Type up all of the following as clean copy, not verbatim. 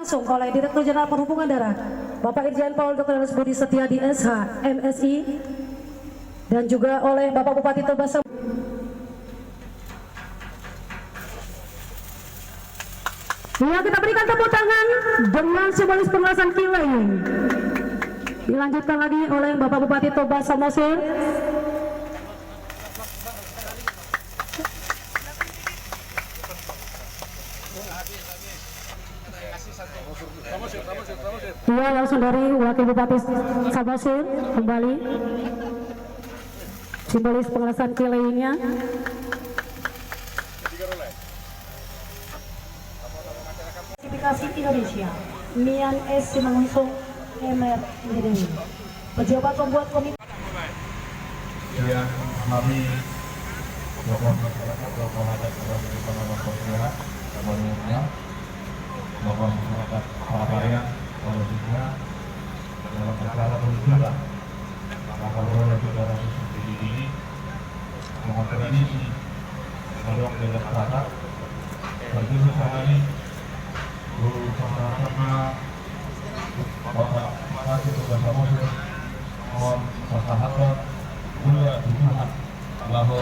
langsung oleh Direktur Jenderal Perhubungan Darat Bapak Irjen Paul Dr. Budi Setiadi SH MSI dan juga oleh Bapak Bupati Toba. Ya, kita berikan tepuk tangan dengan simbolis pengelasan Kileng. Dilanjutkan lagi oleh Bapak Bupati Toba Samosir. Ya, langsung dari Wakil Bupati Samosir kembali simbolis pengelasan Kilengnya. Indonesia Mian S. Simangunsung MR Gede pejabat pembuat komite yang kami melakukan masyarakat melakukan adat penanaman sosial umumnya melakukan masyarakat Surabaya khususnya dalam perkara penunjukan maka oleh saudara seperti ini mohon tradisi mendorong dengan kata berjumpa sehari bersama-sama Bapak Bupati Toba Samosir mohon persahabatan mulia Tuhan bahwa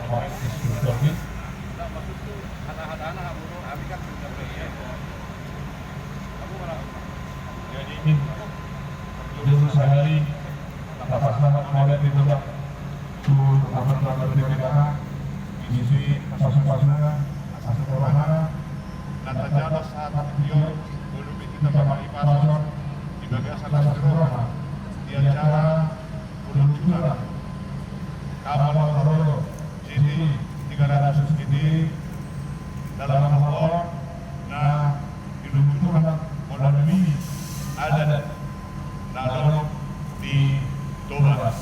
Pak Inspektur jadi ini dulu sehari dapat sangat melihat di tempat tuh apa berbeda diisi pasang-pasangan Asal dan terjadi saat beliau belum kita Bapak Ipasor di bagian atas Corona di acara peluncuran kapal Roro GT 300 GT dalam hal nah diluncurkan modal mini ada dalam di Toba.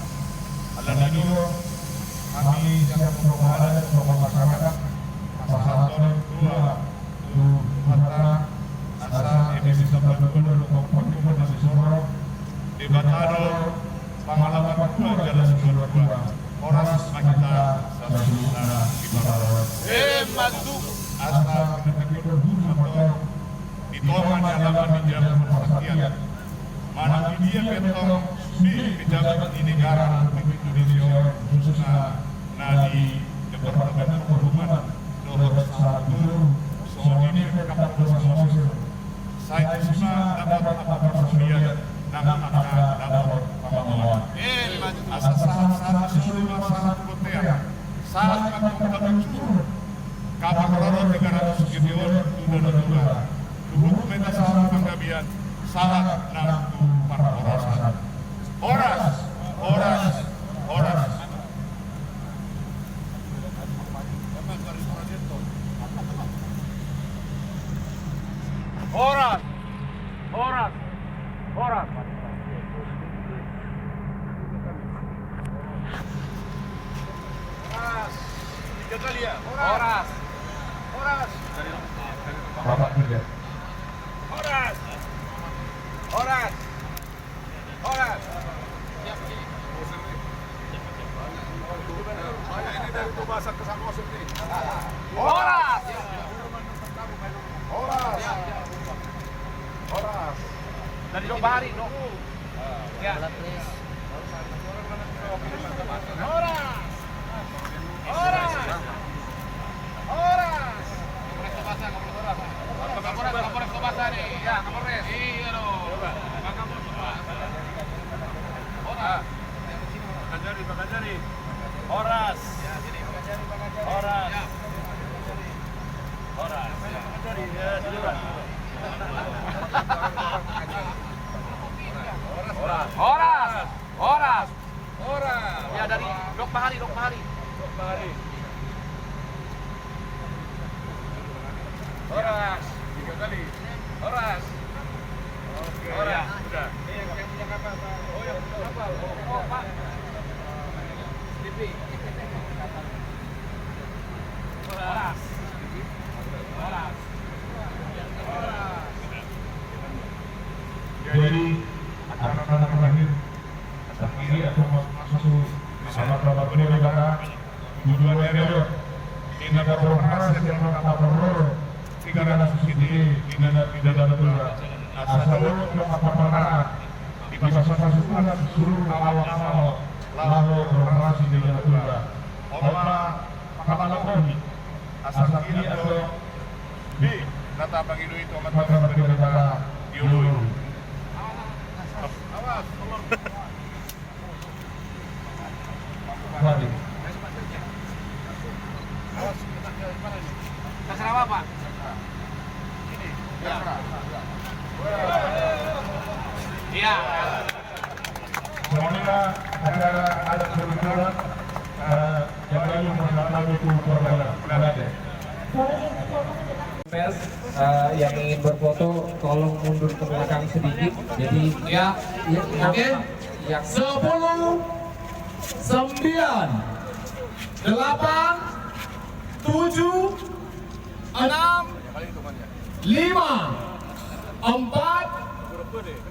Dan ini kami siap mencoba untuk masyarakat Pasar dua Sumatera asal emisi sampai gubernur Kabupaten Nasi Soro di Batado pengalaman dua jalan Sumber dua Oras Makita Sasuna Kibarawat maju asal negeri berburu motor di Tongan halaman di jalan Persakian mana dia petong di pejabat di negara Republik Indonesia khususnya di Departemen Perhubungan nomor 1 soal ini kapal Toba Samosir saya semua dapat apa persediaan nama akan dapat pengalaman asal saat sesuai masalah kotea saat kita mencuri kapal Roro 300 gideon sudah dua dokumenta salah penggabian salah nantu para oras tiga kali ya oras Bapak juga oras ini dari Tobasan ke Samosir nih oras dari Dok Bahari Dok ya Kapolres Tobasa nih ya Kapolres iya dong Pak Kajari oras ya dari Dok Bahari oras tiga kali oras oke ya sudah ini yang punya kapal Pak oh yang punya kapal oh Pak TV oras jadi acara terakhir akhiri atau masuk sahabat bapak negara tujuan error tindak berhasil yang kapal Roro 300 negara sendiri tidak betul. Asal perkara di masa-masa seluruh awak-awak lalu beroperasi di negara. Oma kamalaponi asal kiri atau di nata pagido itu mata negara diulur. Awas. Mari. Terserah apa, Pak? Ini. Iya. Semuanya ada kebetulan yang lalu melalui itu berada. Pers yang ingin berfoto tolong mundur ke belakang sedikit. Jadi Ya, oke. yang 10, 9, 8, 7, 6, 5, 4,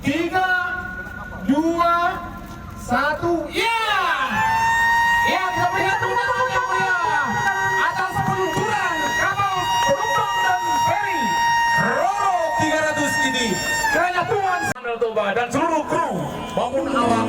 3, 2, 1. Ya! Ya, kita berikan tepuk tangan yang meriah atas peluncuran kapal penumpang dan feri Roro 300 ini. Kiranya Tuhan Danau Toba dan seluruh kru maupun awak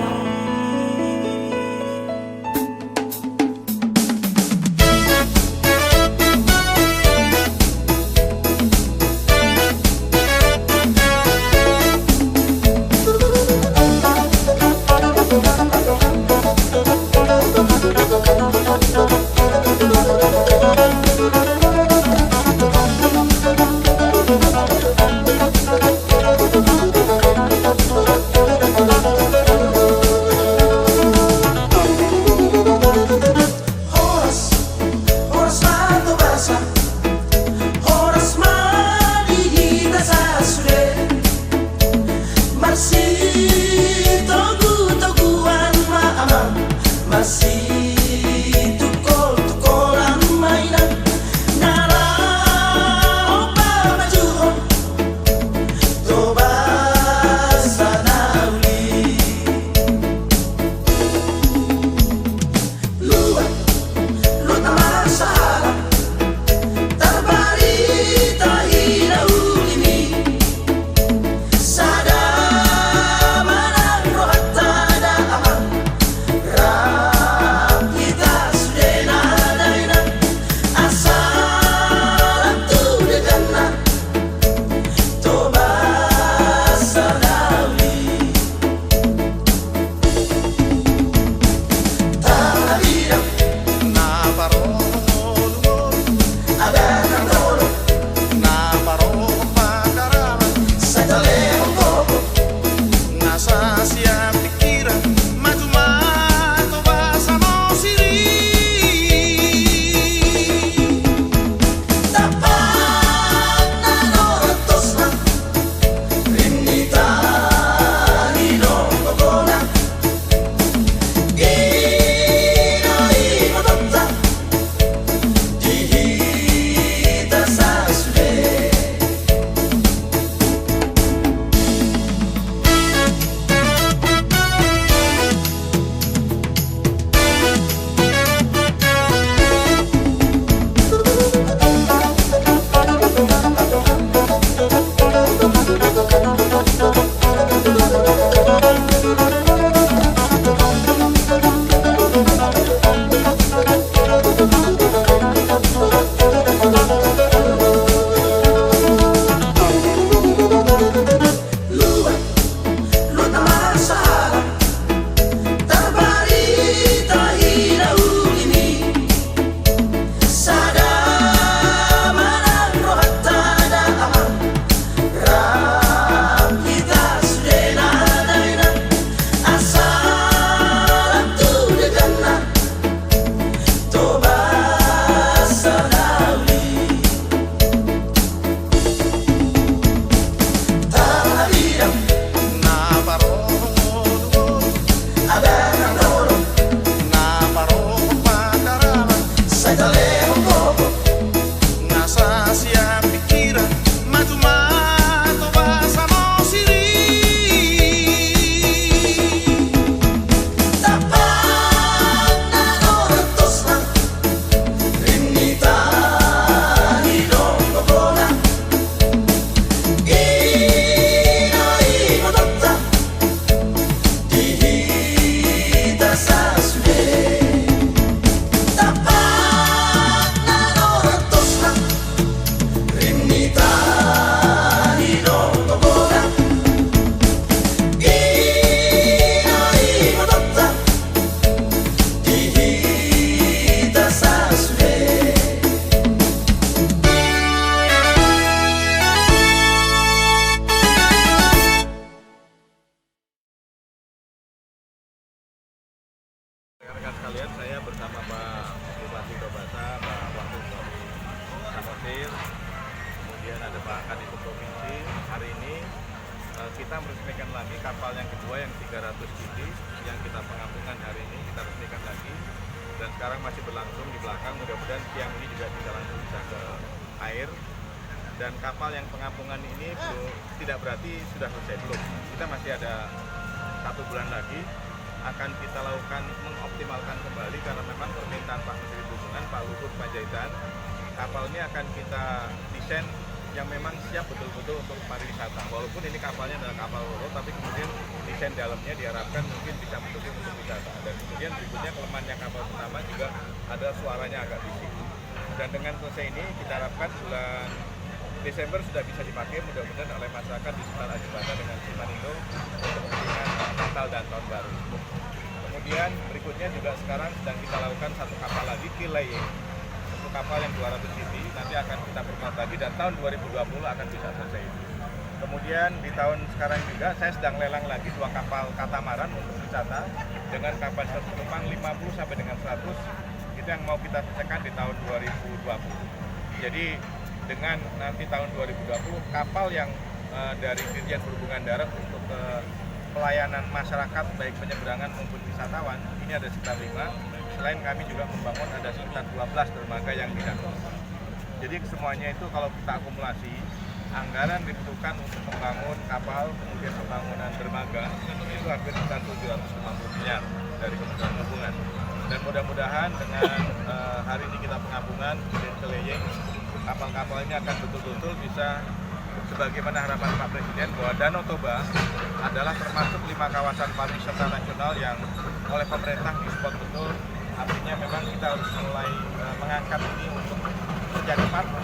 kemudian ada Pak Kadis Provinsi. Hari ini kita meresmikan lagi kapal yang kedua yang 300 GT yang kita pengampungan hari ini, kita resmikan lagi. Dan sekarang masih berlangsung di belakang, mudah-mudahan siang ini juga bisa langsung bisa ke air. Dan kapal yang pengampungan ini tidak berarti sudah selesai, belum. Kita masih ada 1 bulan lagi akan kita lakukan mengoptimalkan kembali karena memang permintaan Pak Menteri Perhubungan, Pak Luhut Panjaitan, kapal ini akan kita desain yang memang siap betul-betul untuk pariwisata. Walaupun ini kapalnya adalah kapal loro, tapi kemudian desain dalamnya diharapkan mungkin bisa betul-betul untuk wisata. Dan kemudian berikutnya kelemahannya kapal pertama juga ada suaranya agak bising. Dan dengan selesai ini kita harapkan bulan Desember sudah bisa dipakai mudah-mudahan oleh masyarakat di sekitar Ajibata dengan Simanindo untuk kepentingan Natal dan Tahun Baru. Kemudian berikutnya juga sekarang sedang kita lakukan 1 kapal lagi, Kilaying. 1 kapal yang 200 GT, nanti akan kita perkuat lagi dan tahun 2020 akan bisa selesai. Kemudian di tahun sekarang juga saya sedang lelang lagi 2 kapal katamaran untuk wisata dengan kapasitas penumpang 50 sampai dengan 100. Itu yang mau kita selesaikan di tahun 2020. Jadi dengan nanti tahun 2020 kapal yang dari Dirjen Perhubungan Darat untuk pelayanan masyarakat baik penyeberangan maupun wisatawan ini ada sekitar 5. Selain kami juga membangun ada sekitar 12 dermaga yang tidak. Jadi semuanya itu kalau kita akumulasi anggaran dibutuhkan untuk membangun kapal kemudian pembangunan dermaga itu hampir sekitar 750 miliar dari Kementerian Perhubungan. Dan mudah-mudahan dengan hari ini kita pengampungan kemudian Kilaying, kapal-kapal ini akan betul-betul bisa sebagaimana harapan Pak Presiden bahwa Danau Toba adalah termasuk 5 kawasan pariwisata nasional yang oleh pemerintah disupport betul. Artinya memang kita harus mulai mengangkat ini untuk menjadi partner,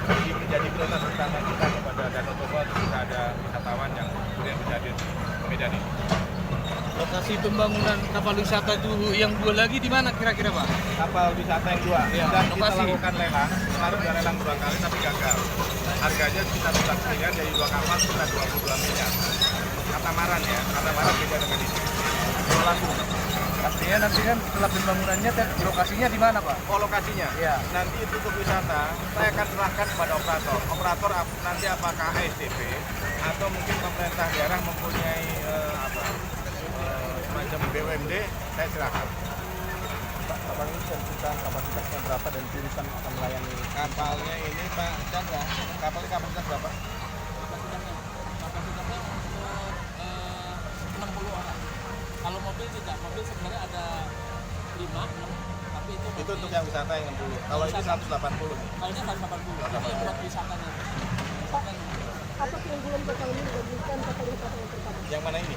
menjadi prioritas utama kita kepada Danau Toba untuk bisa ada wisatawan yang kemudian bisa hadir di Medan ini. Lokasi pembangunan kapal wisata itu yang 2 lagi di mana kira-kira Pak? Kapal wisata yang 2 Ya, dan kita lokasi. lakukan lelang. Kemarin sudah lelang 2 kali tapi gagal. Harganya sekitar 11 miliar dari 2 kapal sekitar 22 miliar. Katamaran ya, katamaran beda dengan ini. Langsung. Artinya nanti kan setelah pembangunannya lokasinya di mana Pak? Oh lokasinya? Ya. Nanti itu untuk wisata saya akan serahkan kepada operator. Operator nanti apakah ASDP atau mungkin pemerintah daerah mempunyai semacam BUMD, saya serahkan. Kapal ini tentukan kapasitasnya berapa dan jurusan akan melayani? Kapalnya ini Pak Chandra, kapal ini kapasitas berapa? Kapasitasnya untuk 60 orang. Kalau mobil tidak, mobil sebenarnya ada 5, 6, tapi itu Itu untuk yang wisata yang 60. Kalau ini 180 nih. kalau ini 180, ini buat wisatanya. Apa yang belum ketahui dibandingkan kapal wisata yang pertama? Yang mana ini?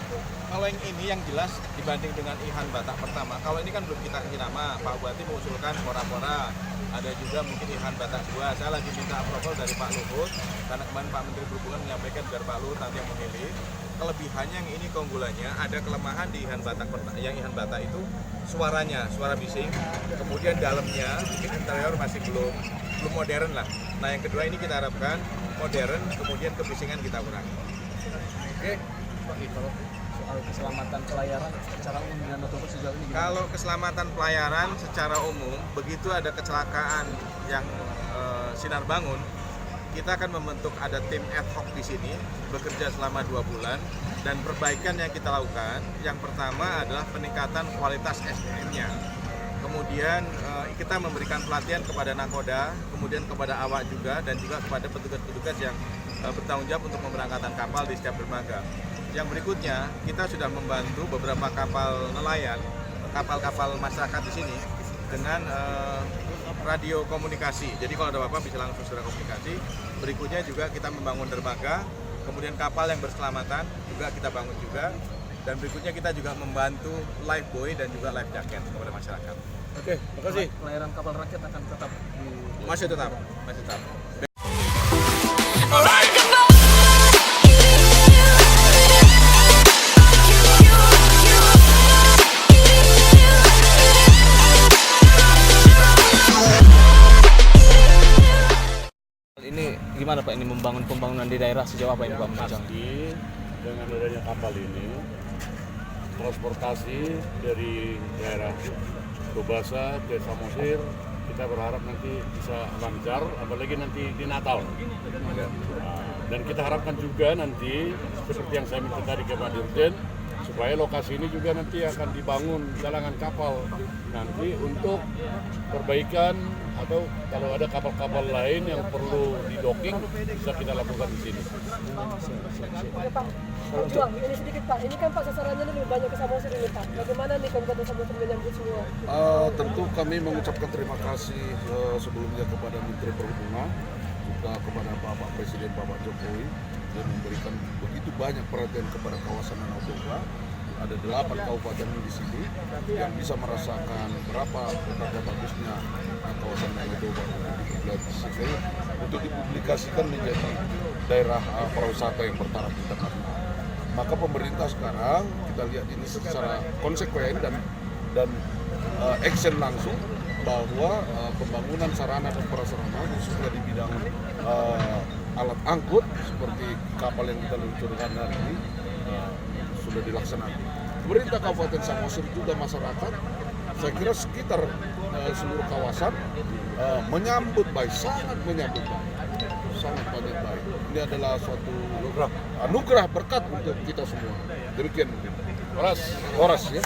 Kalau yang ini yang jelas dibanding dengan Ihan Batak pertama. Kalau ini kan belum kita kasih nama. Pak Bupati mengusulkan pora-pora. Ada juga mungkin Ihan Batak 2. Saya lagi minta approval dari Pak Luhut karena kemarin Pak Menteri Perhubungan menyampaikan biar Pak Luhut nanti yang memilih. Kelebihannya yang ini keunggulannya, ada kelemahan di Ihan Batak yang Ihan Batak itu suaranya, suara bising. Kemudian dalamnya mungkin interior masih belum modern lah. Nah yang kedua ini kita harapkan modern, kemudian kebisingan kita kurangi. Oke. Kalau soal keselamatan pelayaran secara umum di Danau Toba sejauh ini gimana? Kalau keselamatan pelayaran secara umum, begitu ada kecelakaan yang sinar bangun, kita akan membentuk ada tim ad hoc di sini, bekerja selama 2 bulan, dan perbaikan yang kita lakukan, yang pertama adalah peningkatan kualitas SDM-nya. Kemudian kita memberikan pelatihan kepada nakoda, kemudian kepada awak juga, dan juga kepada petugas-petugas yang bertanggung jawab untuk pemberangkatan kapal di setiap dermaga. Yang berikutnya, kita sudah membantu beberapa kapal nelayan, kapal-kapal masyarakat di sini dengan radio komunikasi. Jadi kalau ada apa-apa bisa langsung sudah komunikasi. Berikutnya juga kita membangun dermaga, kemudian kapal yang berselamatan juga kita bangun juga. Dan berikutnya kita juga membantu life buoy dan juga life jacket kepada masyarakat. Oke, terima kasih. Pelayaran kapal rakyat akan tetap di Masih tetap. Ini gimana Pak ini membangun pembangunan di daerah sejauh apa ini Pak menunjang? Pasti dengan adanya kapal ini, transportasi dari daerah Tobasa ke Samosir, kita berharap nanti bisa lancar, apalagi nanti di Natal. Dan kita harapkan juga nanti seperti yang saya minta tadi ke Pak Dirjen, supaya lokasi ini juga nanti akan dibangun galangan kapal nanti untuk perbaikan, atau kalau ada kapal-kapal lain yang perlu di-docking bisa kita lakukan di sini. Oke Pak, Juang, ini sedikit Pak. Ini kan Pak sasarannya lebih banyak ke Samosir ini Pak. Bagaimana nih Kabupaten Samosir menyambut semua? Tentu kami mengucapkan terima kasih sebelumnya kepada Menteri Perhubungan, juga kepada Bapak Presiden Bapak Jokowi yang memberikan begitu banyak perhatian kepada kawasan Danau Toba. Ada 8 kabupaten di sini yang bisa merasakan berapa betapa bagusnya kawasan Danau Toba untuk dipublikasikan menjadi daerah pariwisata yang bertaraf internasional. Maka pemerintah sekarang kita lihat ini secara konsekuen dan action langsung bahwa pembangunan sarana dan prasarana khususnya di bidang alat angkut seperti kapal yang kita luncurkan hari ini sudah dilaksanakan. Pemerintah Kabupaten Samosir juga masyarakat, saya kira sekitar seluruh kawasan menyambut baik, sangat menyambut baik, sangat banyak baik. Ini adalah suatu anugerah berkat untuk kita semua. Demikian. Horas ya.